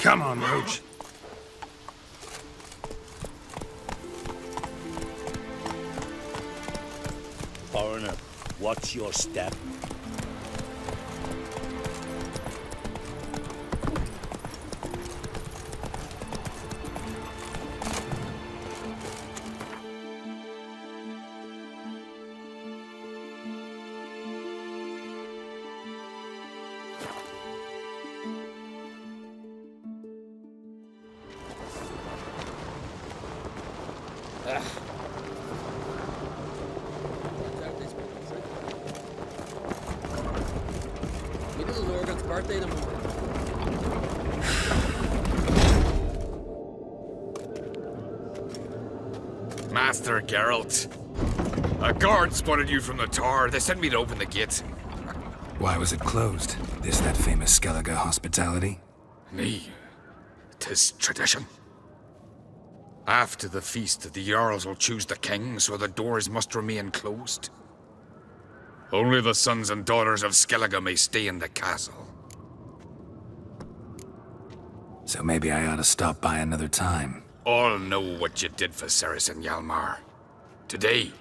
Come on, Roach. Foreigner, watch your step. Birthday tomorrow. Master Geralt. A guard spotted you from the tower. They sent me to open the gate. Why was it closed? Is that famous Skellige hospitality? Me. 'Tis tradition. After the feast, the Jarls will choose the king, so the doors must remain closed. Only the sons and daughters of Skellige may stay in the castle. So maybe I ought to stop by another time. All know what you did for Ceres and Hjalmar. Today,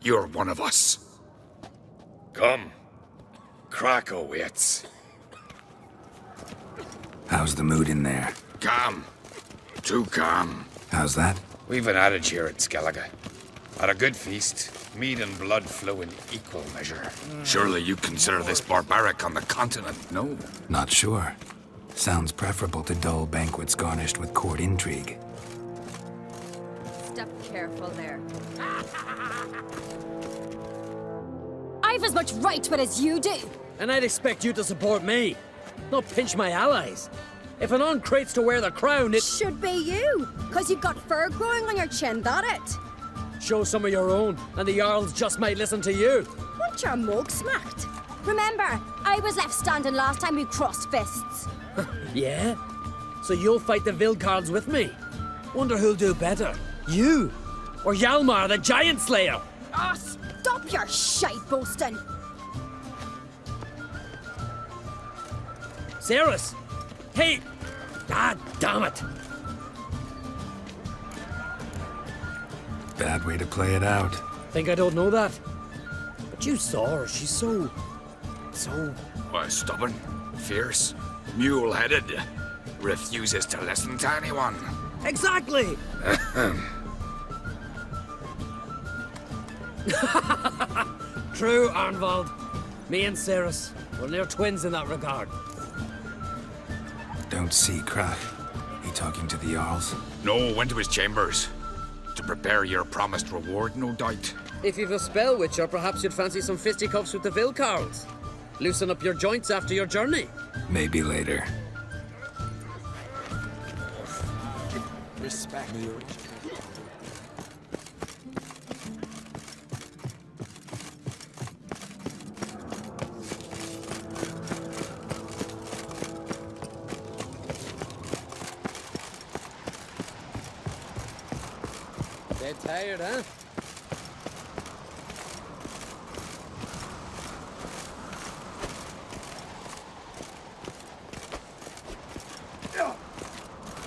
you're one of us. Come. Krakow waits. How's the mood in there? Calm. Too calm. How's that? We've an adage here at Skellige. At a good feast, mead and blood flow in equal measure. Surely you consider this barbaric on the continent, no? Not sure. Sounds preferable to dull banquets garnished with court intrigue. Step careful there. I've as much right to it as you do. And I'd expect you to support me, not pinch my allies. If an on-crate's to wear the crown, it Should be you, because you've got fur growing on your chin, that it? show some of your own, and the Jarls just might listen to you. Want your mug smacked? Remember, I was left standing last time we crossed fists. Yeah? So you'll fight the Vilcards with me? Wonder who'll do better, you or Hjalmar the Giant Slayer? Ah, stop your shite boasting. Ceres! Hey! Ah, damn it! Bad way to play it out. Think I don't know that? But you saw her, she's so... Why, stubborn, fierce, mule-headed. Refuses to listen to anyone. Exactly! True, Arnvald. Me and Ceres, well, they're twins in that regard. Don't see Krak. He talking to the Jarls? No, went to his chambers. To prepare your promised reward, no doubt. If you've a spell witcher, perhaps you'd fancy some fisticuffs with the Vilcarls. Loosen up your joints after your journey. Maybe later. Respect me. Dead tired, huh?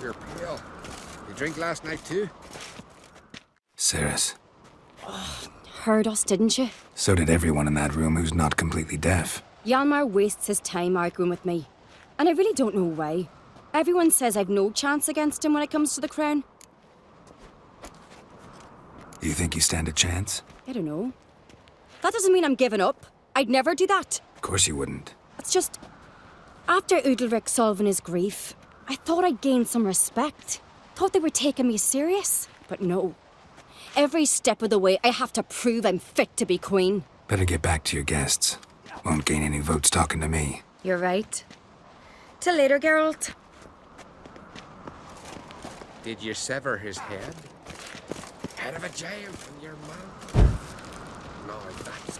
You're pale. You drink last night too? Ceres. Heard us, didn't you? So did everyone in that room who's not completely deaf. Hjalmar wastes his time arguing with me. And I really don't know why. Everyone says I've no chance against him when it comes to the crown. You think you stand a chance? I don't know. That doesn't mean I'm giving up. I'd never do that. Of course you wouldn't. It's just... After Udalric solving his grief, I thought I'd gained some respect. Thought they were taking me serious. But no. Every step of the way, I have to prove I'm fit to be queen. Better get back to your guests. Won't gain any votes talking to me. You're right. Till later, Geralt. Did you sever his head? Head of a jail from your mouth? No, that's...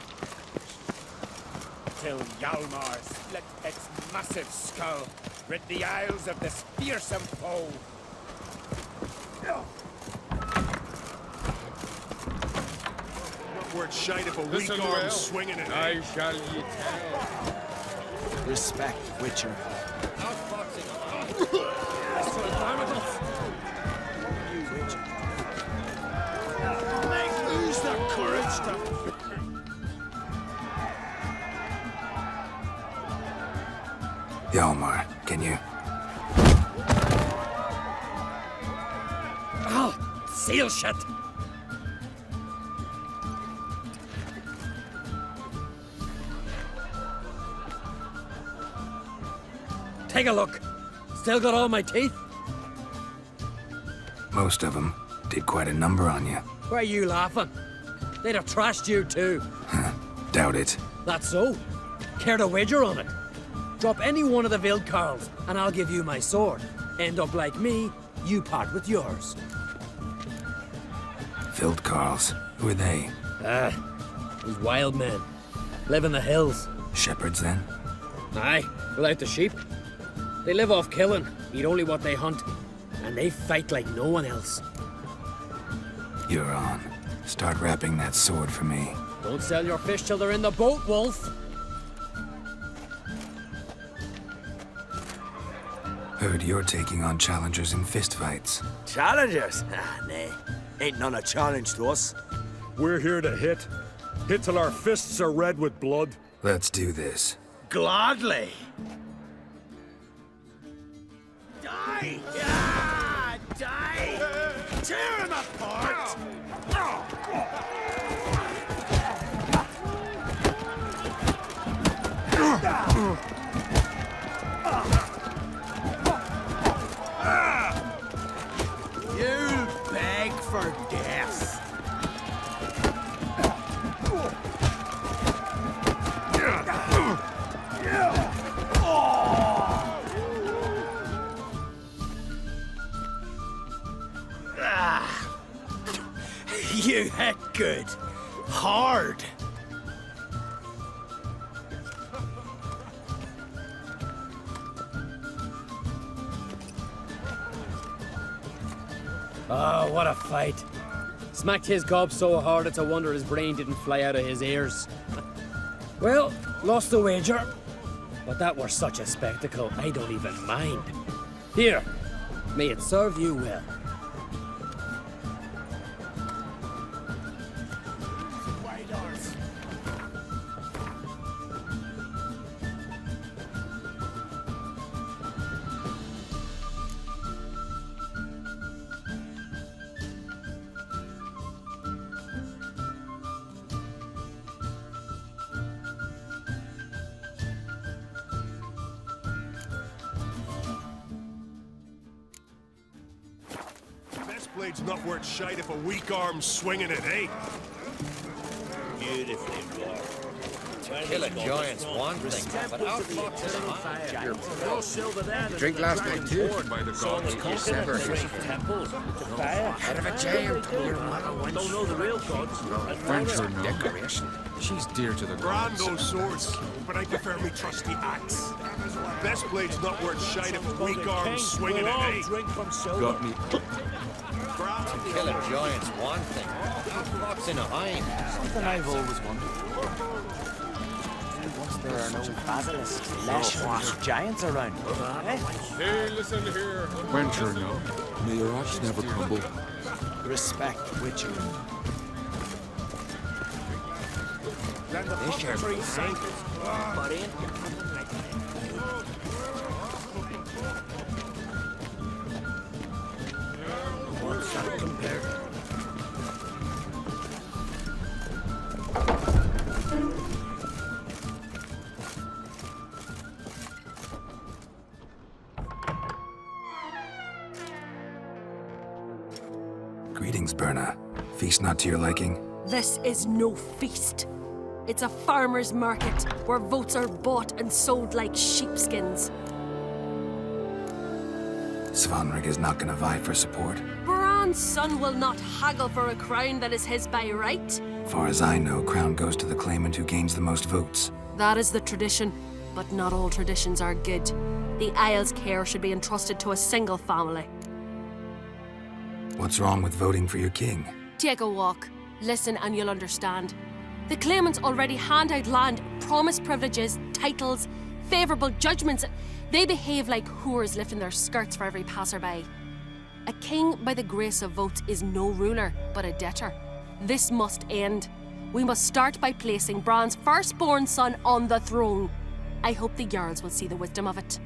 Till Hjalmar split its massive skull, rid the Isles of this fearsome foe. What word shite if a weak arm swinging it? I shall ye tell. Respect, Witcher. Destroy barnacles. Who's the courage to... Hjalmar, can you? Oh, seal shut. Take a look. Still got all my teeth? Most of them did quite a number on you. Why are you laughing? They'd have trashed you too. Doubt it. That's so. Care to wager on it? Drop any one of the Vildkarls, and I'll give you my sword. End up like me, you part with yours. Vildkarls. Who are they? These wild men. Live in the hills. Shepherds, then? Aye, without the sheep. They live off killing, eat only what they hunt. And they fight like no one else. You're on. Start wrapping that sword for me. Don't sell your fish till they're in the boat, Wolf. Heard you're taking on challengers in fistfights. Challengers? Ah, nay. Ain't none a challenge to us. We're here to hit. Hit till our fists are red with blood. Let's do this. Gladly. Die! Yeah! Die! Tear him apart! You'll beg for death. You hit good. Hard. Oh, what a fight. Smacked his gob so hard it's a wonder his brain didn't fly out of his ears. Well, lost the wager. But that were such a spectacle, I don't even mind. Here, may it serve you well. Best blade's not worth shite if a weak arm's swinging it, eh? Beautifully wrought. Killing giants one thing, but outfox is another. No silver there. Drink last night too. By the gods. You sever his head. Head of a giant on your mouth. Don't know the real gods. Furniture and decoration. She's dear to the Grand gods. those swords, but I prefer me trusty axe. Best blade's not worth shite if a weak arm's swinging it, eh? Drink from silver. Got me. Killing giants one thing, outfox in a hind. Something I've always wondered. Once there are no basilisks, lesh, giants around. Eh? Hey, listen here. Venture no. May your rocks never crumble. Respect witchery. This year's Tree sank. but in. What's that compared? Greetings, Berna. Feast not to your liking? This is no feast. It's a farmer's market where votes are bought and sold like sheepskins. Svanrig is not gonna vie for support. Bran's son will not haggle for a crown that is his by right. Far as I know, crown goes to the claimant who gains the most votes. That is the tradition, but not all traditions are good. The Isle's care should be entrusted to a single family. What's wrong with voting for your king? Take a walk, listen and you'll understand. The claimants already hand out land, promise privileges, titles, favourable judgments. They behave like whores lifting their skirts for every passerby. A king by the grace of votes is no ruler, but a debtor. This must end. We must start by placing Bran's firstborn son on the throne. I hope the Jarls will see the wisdom of it.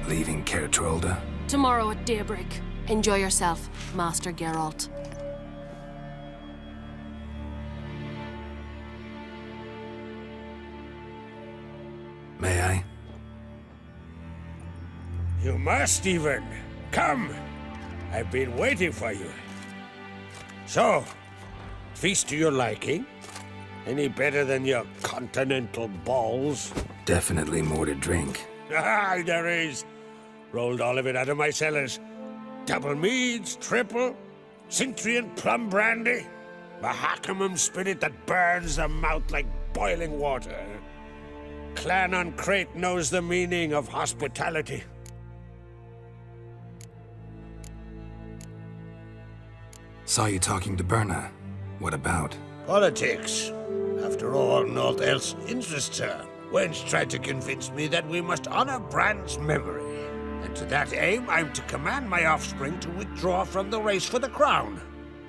Leaving Caer Trolda? Tomorrow at daybreak. Enjoy yourself, Master Geralt. May I? You must even. Come. I've been waiting for you. So, feast to your liking? Any better than your continental balls? Definitely more to drink. Ah, there is. Rolled all of it out of my cellars. Double meads, triple, Cintrian plum brandy, Mahakimum spirit that burns the mouth like boiling water. Clan on Crate knows the meaning of hospitality. Saw you talking to Berna. What about? Politics. After all, naught else interests her. Wench tried to convince me that we must honor Bran's memory. And to that aim, I'm to command my offspring to withdraw from the race for the crown.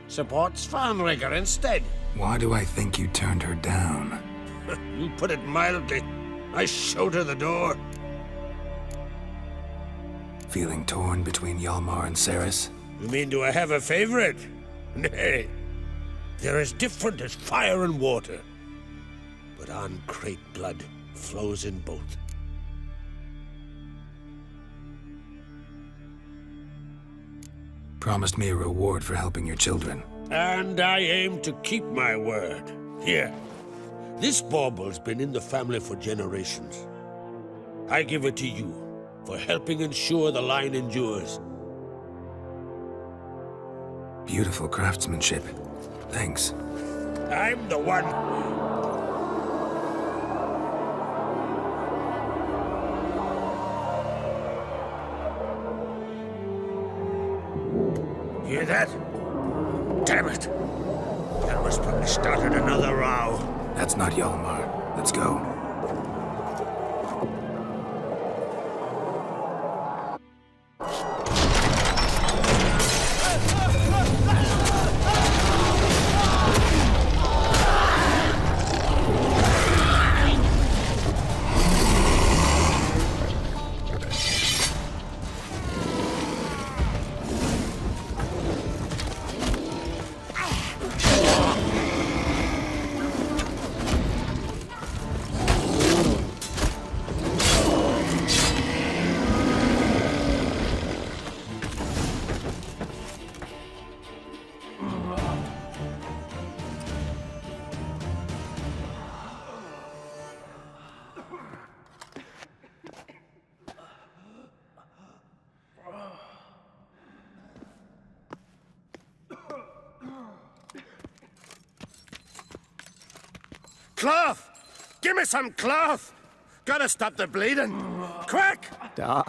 Support Svanrigger instead. Why do I think you turned her down? You put it mildly. I showed her the door. Feeling torn between Hjalmar and Cerys? You mean, do I have a favorite? Nay. They're as different as fire and water. But on Crate blood flows in both. Promised me a reward for helping your children. And I aim to keep my word. Here. This bauble's been in the family for generations. I give it to you for helping ensure the line endures. Beautiful craftsmanship. Thanks. I'm the one. Hear that? Damn it! That was probably started another row. That's not Hjalmar. Let's go. Cloth! Give me some cloth! Gotta stop the bleeding. Quick! Da.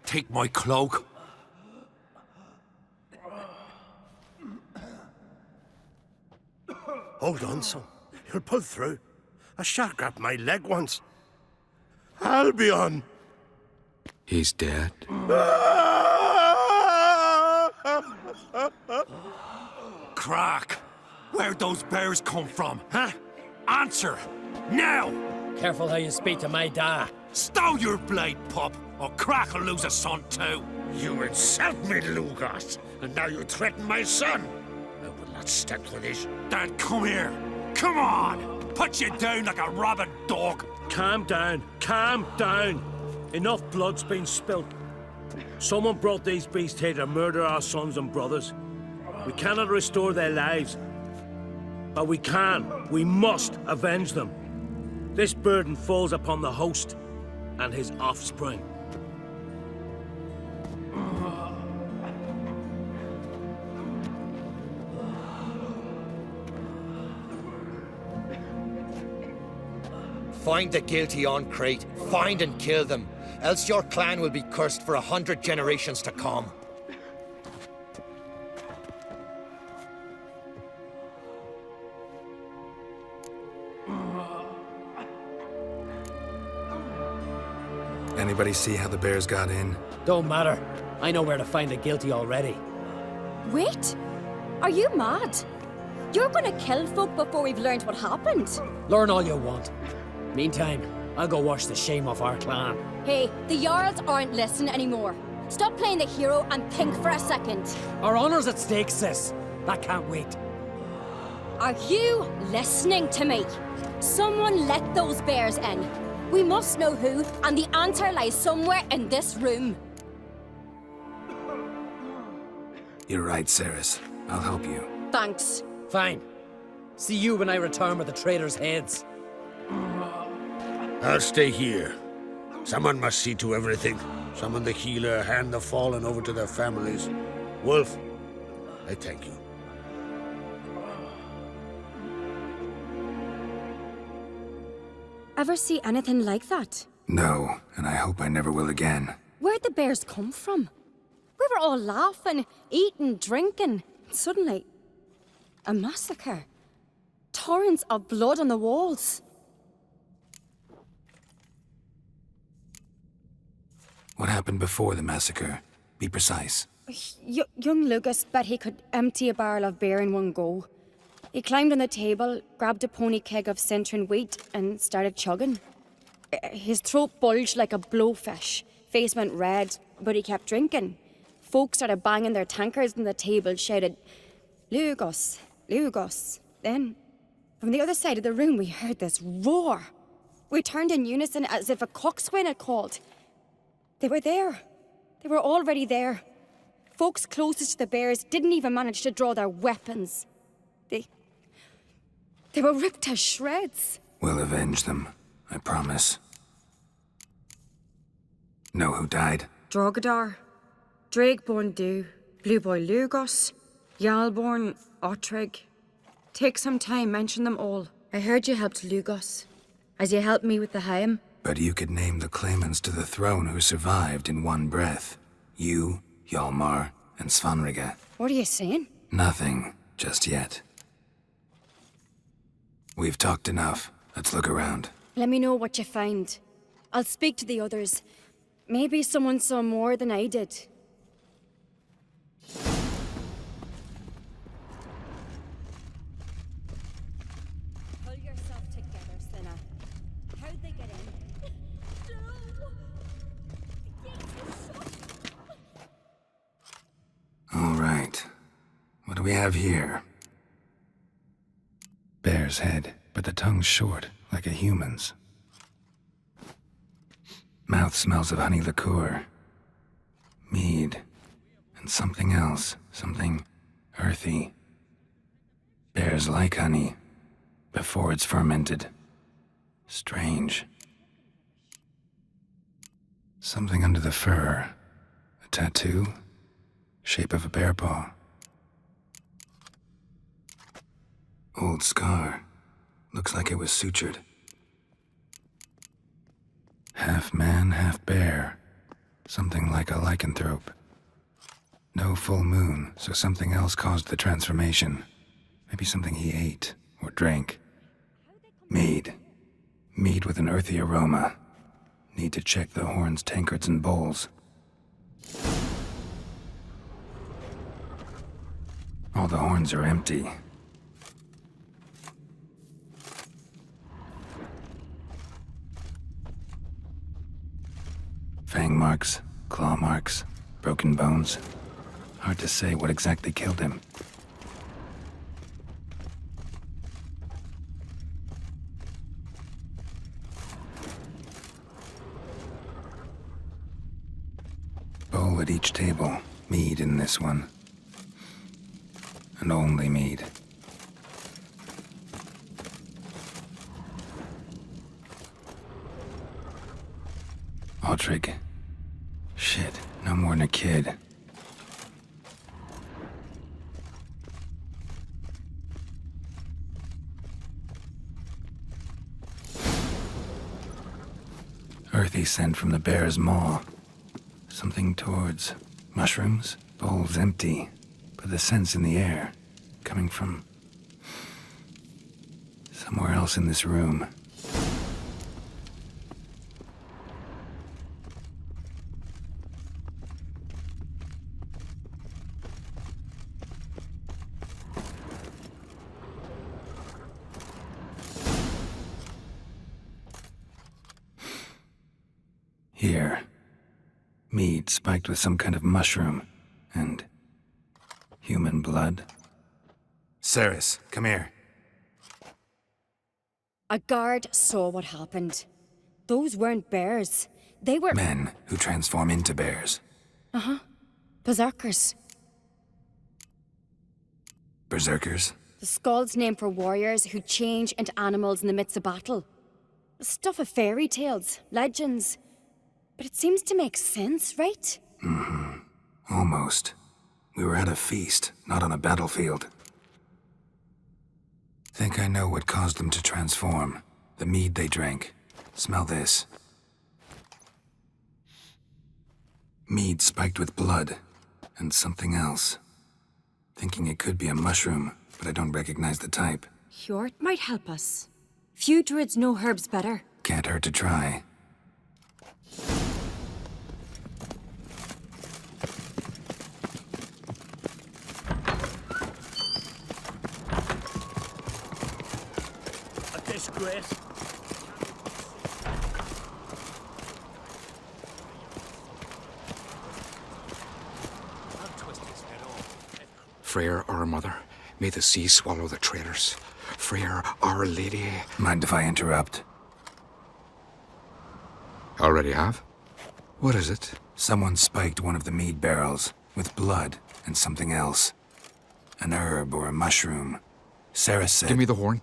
Take my cloak. Hold on, son. You'll pull through. A shark grabbed my leg once. Albion! He's dead. Crack! Where'd those bears come from, huh? Answer! Now! Careful how you speak to my da. Stow your blade, pup, or Crack will lose a son too. You insult me, Lugos, and now you threaten my son. I will not stand for this. Dan, come here. Come on! Put you down like a rabid dog. Calm down. Calm down. Enough blood's been spilt. Someone brought these beasts here to murder our sons and brothers. We cannot restore their lives. But we must avenge them. This burden falls upon the host and his offspring. Find the guilty on Crate. Find and kill them. Else your clan will be cursed for 100 generations to come. Anybody see how the bears got in? Don't matter. I know where to find the guilty already. Wait! Are you mad? You're gonna kill folk before we've learned what happened. Learn all you want. Meantime, I'll go wash the shame off our clan. Hey, the Jarls aren't listening anymore. Stop playing the hero and think for a second. Our honor's at stake, sis. That can't wait. Are you listening to me? Someone let those bears in. We must know who, and the answer lies somewhere in this room. You're right, Ceres. I'll help you. Thanks. Fine. See you when I return with the traitors' heads. I'll stay here. Someone must see to everything. Summon the healer, hand the fallen over to their families. Wolf, I thank you. Ever see anything like that? No, and I hope I never will again. Where'd the bears come from? We were all laughing, eating, drinking. Suddenly, a massacre. Torrents of blood on the walls. What happened before the massacre? Be precise. Young Lucas bet he could empty a barrel of beer in one go. He climbed on the table, grabbed a pony keg of centering wheat, and started chugging. His throat bulged like a blowfish. Face went red, but he kept drinking. Folk started banging their tankards on the table, shouted, "Lugos, Lugos." Then, from the other side of the room, we heard this roar. We turned in unison as if a coxswain had called. They were there. They were already there. Folks closest to the bears didn't even manage to draw their weapons. They were ripped to shreds. We'll avenge them, I promise. Know who died? Drogadar, Drakeborn Du, Blue Boy Lugos, Jarlborn, Ottrig. Take some time, mention them all. I heard you helped Lugos, as you helped me with the Haim. But you could name the claimants to the throne who survived in one breath. You, Hjalmar, and Svanrige. What are you saying? Nothing, just yet. We've talked enough. Let's look around. Let me know what you find. I'll speak to the others. Maybe someone saw more than I did. Pull yourself together, Sinna. How'd they get in? All right. What do we have here? Bear's head, but the tongue's short, like a human's. Mouth smells of honey liqueur. Mead. And something else. Something earthy. Bears like honey. Before it's fermented. Strange. Something under the fur. A tattoo? Shape of a bear paw. Old scar. Looks like it was sutured. Half man, half bear. Something like a lycanthrope. No full moon, so something else caused the transformation. Maybe something he ate or drank. Mead. Mead with an earthy aroma. Need to check the horns, tankards, and bowls. All the horns are empty. Fang marks, claw marks, broken bones. Hard to say what exactly killed him. Bowl at each table. Mead in this one. And only mead. Ottrig. Shit, no more than a kid. Earthy scent from the bear's maw. Something towards mushrooms. Bowl's empty, but the scent's in the air. Coming from somewhere else in this room. Here. Mead spiked with some kind of mushroom. And... human blood. Ceres, come here. A guard saw what happened. Those weren't bears. They were... Men who transform into bears. Uh-huh. Berserkers. Berserkers? The Skald's name for warriors who change into animals in the midst of battle. The stuff of fairy tales, legends. But it seems to make sense, right? Mm-hmm. Almost. We were at a feast, not on a battlefield. Think I know what caused them to transform. The mead they drank. Smell this. Mead spiked with blood. And something else. Thinking it could be a mushroom, but I don't recognize the type. Hjort might help us. Few druids know herbs better. Can't hurt to try. A disgrace. Freyr, our mother, may the sea swallow the traitors. Freyr, our lady. Mind if I interrupt? Already have? What is it? Someone spiked one of the mead barrels with blood and something else. An herb or a mushroom. Sarah said... Give me the horn.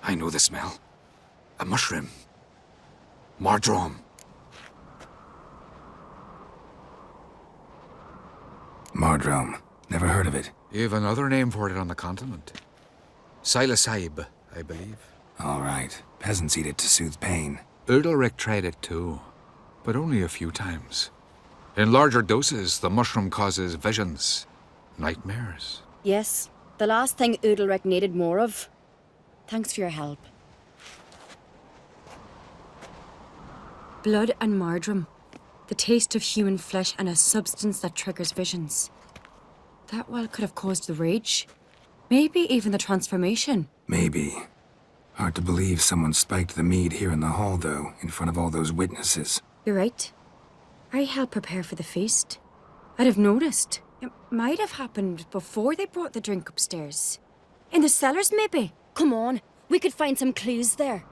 I know the smell. A mushroom. Mardrome. Mardrome. Never heard of it. You've another name for it on the continent. Silasaib, I believe. All right. Peasants eat it to soothe pain. Udalric tried it too, but only a few times. In larger doses, the mushroom causes visions, nightmares. Yes, the last thing Udalric needed more of. Thanks for your help. Blood and mardrome. The taste of human flesh and a substance that triggers visions. That well could have caused the rage. Maybe even the transformation. Maybe. Hard to believe someone spiked the mead here in the hall, though, in front of all those witnesses. You're right. I helped prepare for the feast. I'd have noticed. It might have happened before they brought the drink upstairs. In the cellars, maybe. Come on, we could find some clues there.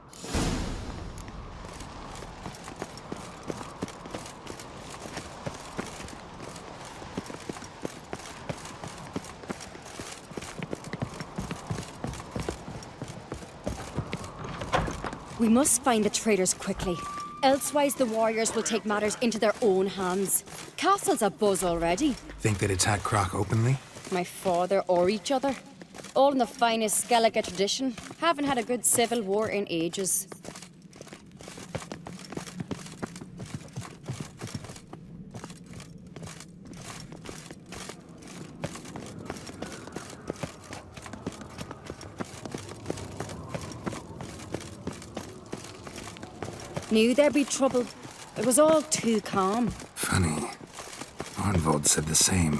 We must find the traitors quickly. Elsewise, the warriors will take matters into their own hands. Castle's abuzz already. Think they'd attack Croc openly? My father or each other. All in the finest Skellige tradition. Haven't had a good civil war in ages. Knew there'd be trouble. It was all too calm. Funny. Arnvold said the same.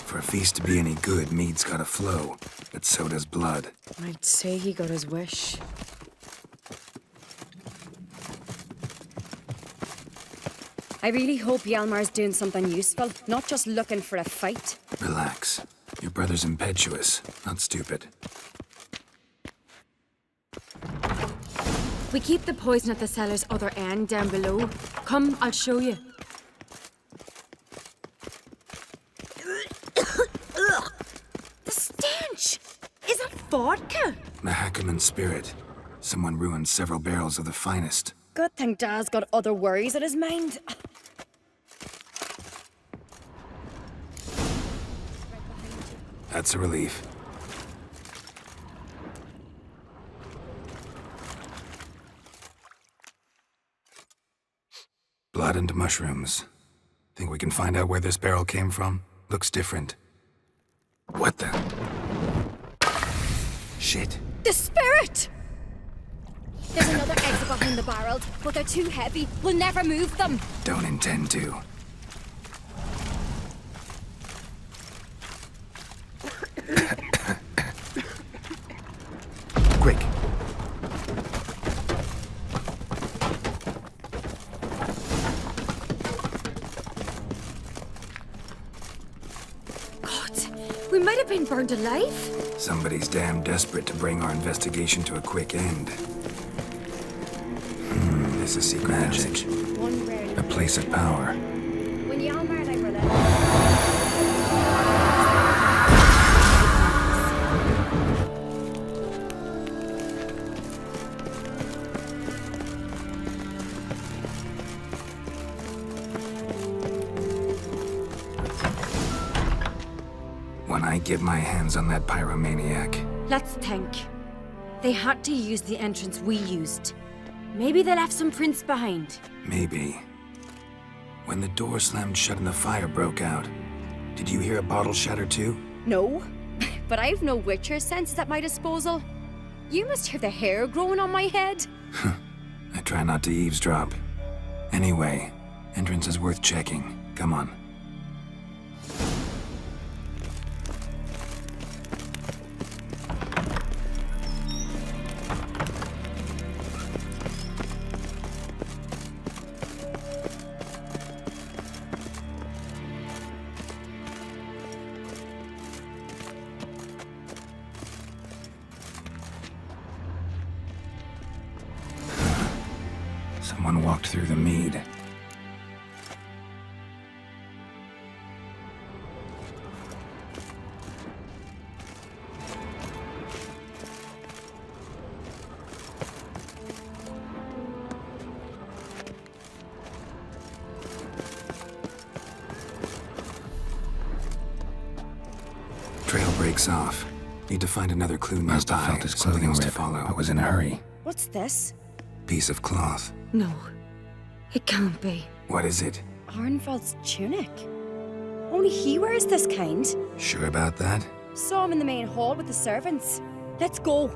For a feast to be any good, mead's gotta flow, but so does blood. I'd say he got his wish. I really hope Hjalmar's doing something useful, not just looking for a fight. Relax. Your brother's impetuous, not stupid. We keep the poison at the cellar's other end down below. Come, I'll show you. The stench! Is that vodka? Mahakaman spirit. Someone ruined several barrels of the finest. Good thing Dad's got other worries in his mind. That's a relief. Blood and mushrooms. Think we can find out where this barrel came from? Looks different. What the? Shit. The spirit! There's another exit behind the barrels, but they're too heavy. We'll never move them. Don't intend to. We might have been burned alive. Somebody's damn desperate to bring our investigation to a quick end. This is secret passage. A place of power. When Yalmar and I were there. When I get my hands on that pyromaniac, Let's think. They had to use the entrance we used. Maybe they left some prints behind. maybe. When the door slammed shut and the fire broke out, did you hear a bottle shatter too? No, but I've no Witcher senses at my disposal. You must hear the hair growing on my head. I try not to eavesdrop. Anyway, entrance is worth checking. Come on. Someone walked through the mead. Trail breaks off. Need to find another clue nearby. Must have felt his clothing else to follow, but was in a hurry. What's this? Piece of cloth. No, it can't be. What is it? Arnvald's tunic. Only he wears this kind. Sure about that? Saw him in the main hall with the servants. Let's go.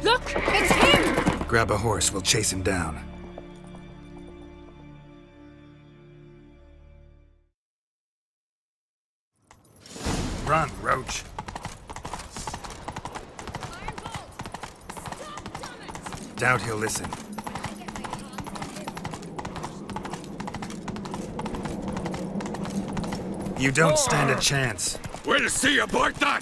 Look, it's him! Grab a horse, we'll chase him down. Run, Roach. Doubt he'll listen. You don't stand a chance. We'll see about that!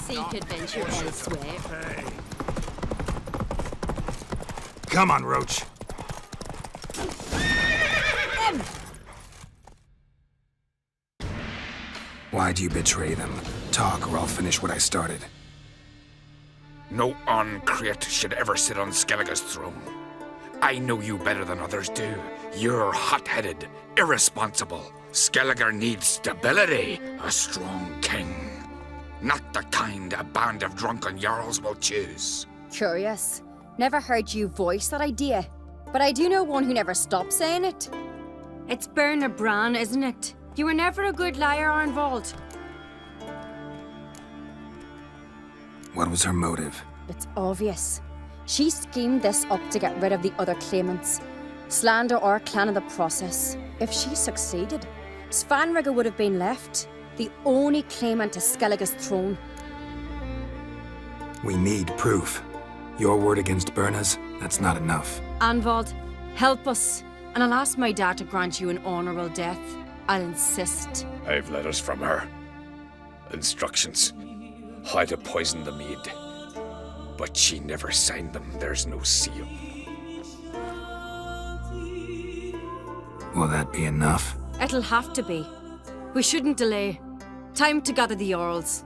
Seek adventure elsewhere. Come on, Roach. Why'd you betray them? Talk, or I'll finish what I started. No Oncrate should ever sit on Skellige's throne. I know you better than others do. You're hot-headed, irresponsible. Skellige needs stability, a strong king. Not the kind a band of drunken jarls will choose. Curious. Never heard you voice that idea. But I do know one who never stopped saying it. It's Berna Bran, isn't it? You were never a good liar, Arnvald. What was her motive? It's obvious. She schemed this up to get rid of the other claimants. Slander our clan in the process. If she succeeded, Svanrige would have been left, the only claimant to Skellige's throne. We need proof. Your word against Berna's, that's not enough. Arnvald, help us, and I'll ask my dad to grant you an honourable death. I'll insist. I've letters from her. Instructions. How to poison the mead. But she never signed them. There's no seal. Will that be enough? It'll have to be. We shouldn't delay. Time to gather the Jarls.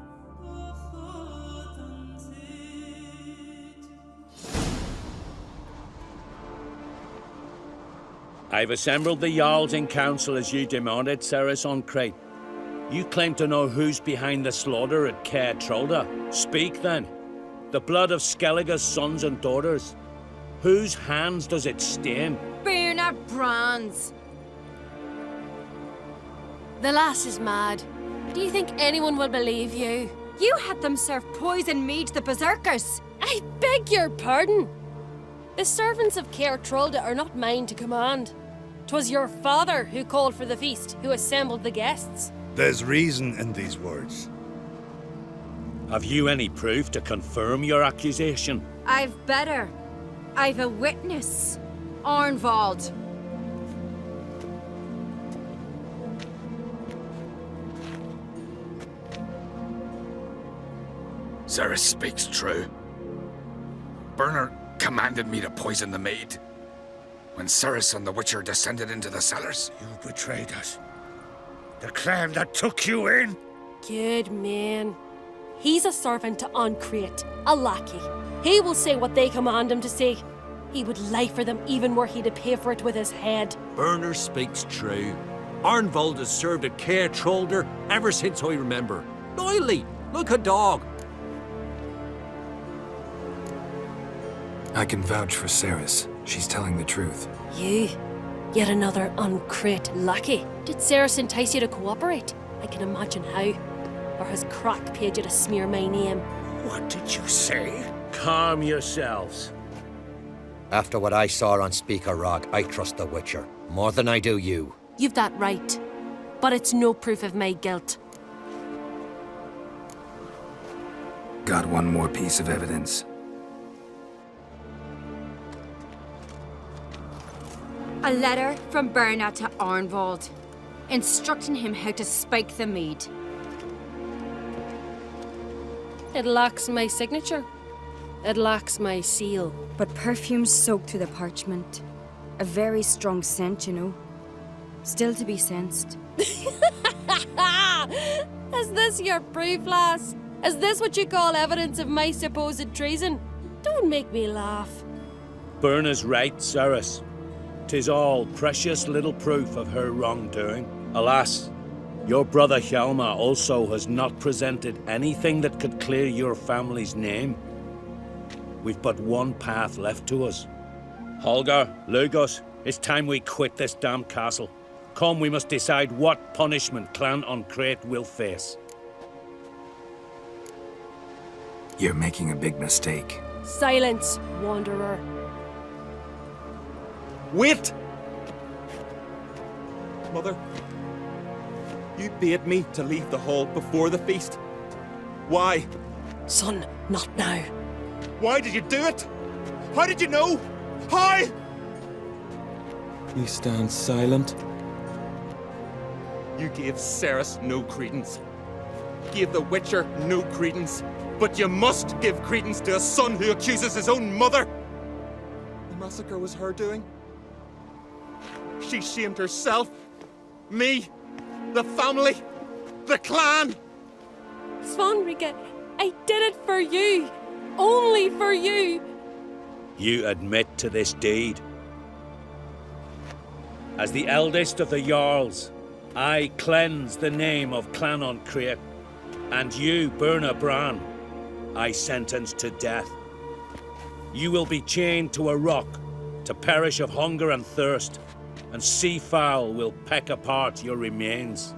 I've assembled the Jarls in council as you demanded, Ceres Oncrate. You claim to know who's behind the slaughter at Caer Trolda. Speak then. The blood of Skellige's sons and daughters. Whose hands does it stain? Berna Bran's. The lass is mad. Do you think anyone will believe you? You had them serve poison mead to the berserkers. I beg your pardon. The servants of Caer Trolda are not mine to command. 'Twas your father who called for the feast, who assembled the guests. There's reason in these words. Have you any proof to confirm your accusation? I've better. I've a witness. Arnvald. Cerys speaks true. Bernard commanded me to poison the maid. When Cerys and the Witcher descended into the cellars. You betrayed us. The clan that took you in. Good man. He's a servant to Ancrete, a lackey. He will say what they command him to say. He would lie for them even were he to pay for it with his head. Bernard speaks true. Arnvald has served a care trollder ever since I remember. Loyally, like a dog. I can vouch for Cerys. She's telling the truth. You? Yet another Ancrete lackey? Did Cerys entice you to cooperate? I can imagine how. Or has Crack paid you to smear my name? What did you say? Calm yourselves. After what I saw on Speaker Rock, I trust the Witcher. More than I do you. You've that right. But it's no proof of my guilt. Got one more piece of evidence. A letter from Berna to Arnvald, instructing him how to spike the mead. It lacks my signature. It lacks my seal. But perfume soaked through the parchment. A very strong scent, you know. Still to be sensed. Is this your proof, lass? Is this what you call evidence of my supposed treason? Don't make me laugh. Berna's right, Cerys. 'Tis all precious little proof of her wrongdoing. Alas, your brother Hjalmar also has not presented anything that could clear your family's name. We've but one path left to us. Holger, Lugos, it's time we quit this damn castle. Come, we must decide what punishment Clan Ancrete will face. You're making a big mistake. Silence, wanderer. Wait! Mother, you bade me to leave the hall before the feast. Why? Son, not now. Why did you do it? How did you know? How? You stand silent. You gave Cerys no credence. Gave the Witcher no credence. But you must give credence to a son who accuses his own mother. The massacre was her doing. She shamed herself, me, the family, the clan. Svanrika, I did it for you. Only for you. You admit to this deed. As the eldest of the Jarls, I cleanse the name of Clan Ancrete, and you, Berna Bran, I sentence to death. You will be chained to a rock to perish of hunger and thirst, and sea fowl will peck apart your remains.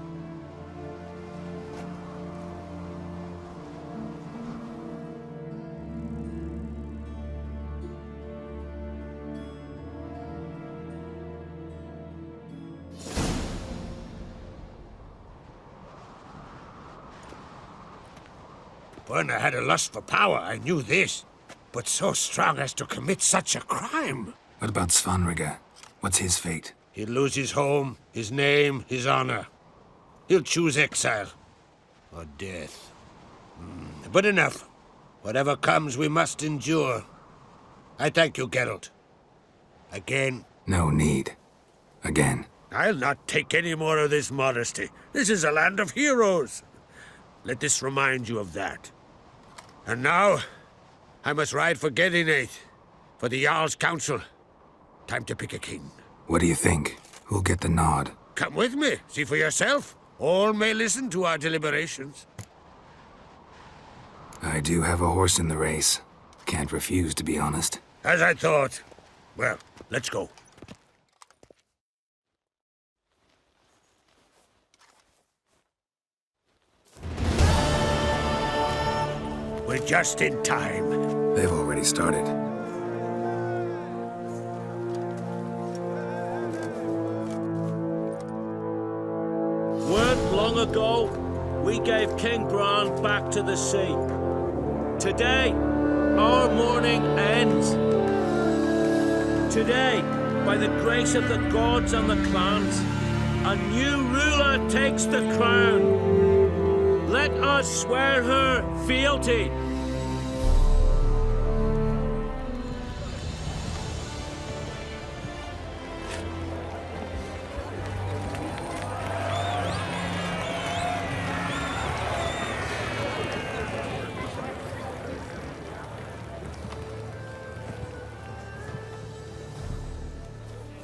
Berna had a lust for power, I knew this. But so strong as to commit such a crime. What about Svanrika? What's his fate? He'll lose his home, his name, his honor. He'll choose exile. Or death. But enough. Whatever comes, we must endure. I thank you, Geralt. Again. No need. Again. I'll not take any more of this modesty. This is a land of heroes. Let this remind you of that. And now, I must ride for Gedinate, for the Jarl's Council. Time to pick a king. What do you think? Who'll get the nod? Come with me, see for yourself. All may listen to our deliberations. I do have a horse in the race. Can't refuse, to be honest. As I thought. Well, let's go. We're just in time. They've already started. long ago, we gave King Bran back to the sea. Today, our mourning ends. Today, by the grace of the gods and the clans, a new ruler takes the crown. Let us swear her fealty.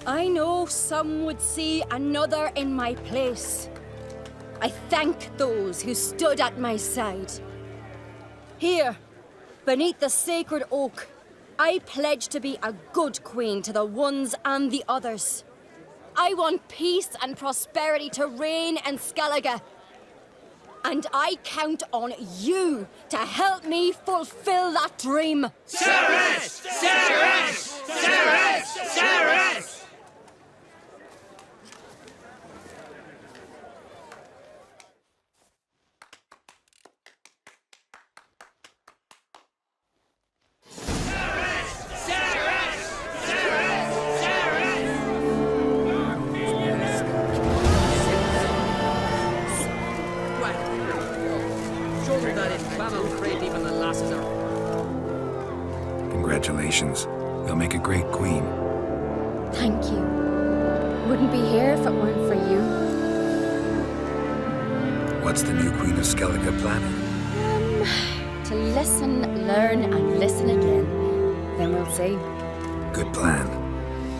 I know some would see another in my place. I thank those who stood at my side. Here, beneath the sacred oak, I pledge to be a good queen to the ones and the others. I want peace and prosperity to reign in Skellige. And I count on you to help me fulfill that dream. Ceres! Ceres! Ceres! Ceres! Congratulations. You'll make a great queen. Thank you. Wouldn't be here if it weren't for you. What's the new Queen of Skellige planning? To listen, learn, and listen again. Then we'll see. Good plan.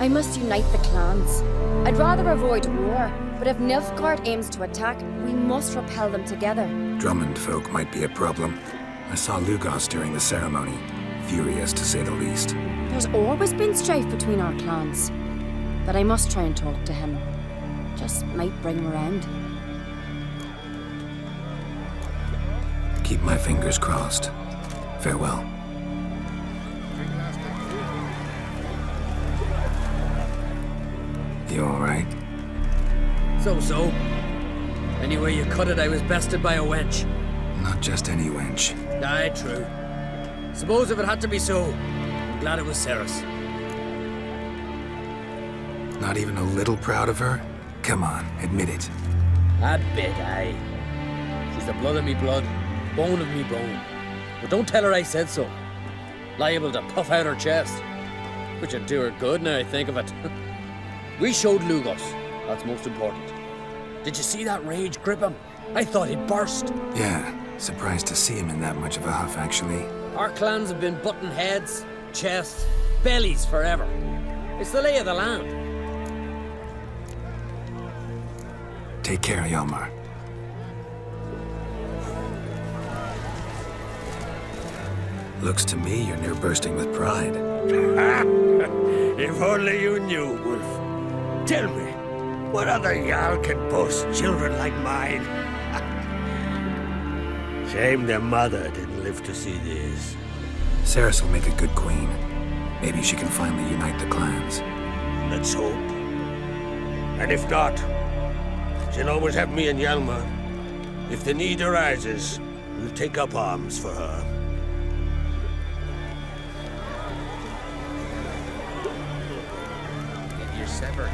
I must unite the clans. I'd rather avoid war, but if Nilfgaard aims to attack, we must repel them together. Drummond folk might be a problem. I saw Lugos during the ceremony. Furious, to say the least. There's always been strife between our clans. But I must try and talk to him. Just might bring him around. Keep my fingers crossed. Farewell. You alright? So. Any way you cut it, I was bested by a wench. Not just any wench. Aye, true. Suppose if it had to be so, I'm glad it was Ceres. Not even a little proud of her? Come on, admit it. A bit, aye. She's the blood of me blood, bone of me bone. But don't tell her I said so. Liable to puff out her chest. Which would do her good now I think of it. We showed Lugos. That's most important. Did you see that rage grip him? I thought he'd burst. Yeah, surprised to see him in that much of a huff, actually. Our clans have been butting heads, chests, bellies forever. It's the lay of the land. Take care, Hjalmar. Looks to me you're near bursting with pride. If only you knew, Wolf. Tell me, what other Jarl can boast children like mine? Shame their mother didn't live to see this. Ceres will make a good queen. Maybe she can finally unite the clans. Let's hope. And if not, she'll always have me and Hjalmar. If the need arises, we'll take up arms for her. If you sever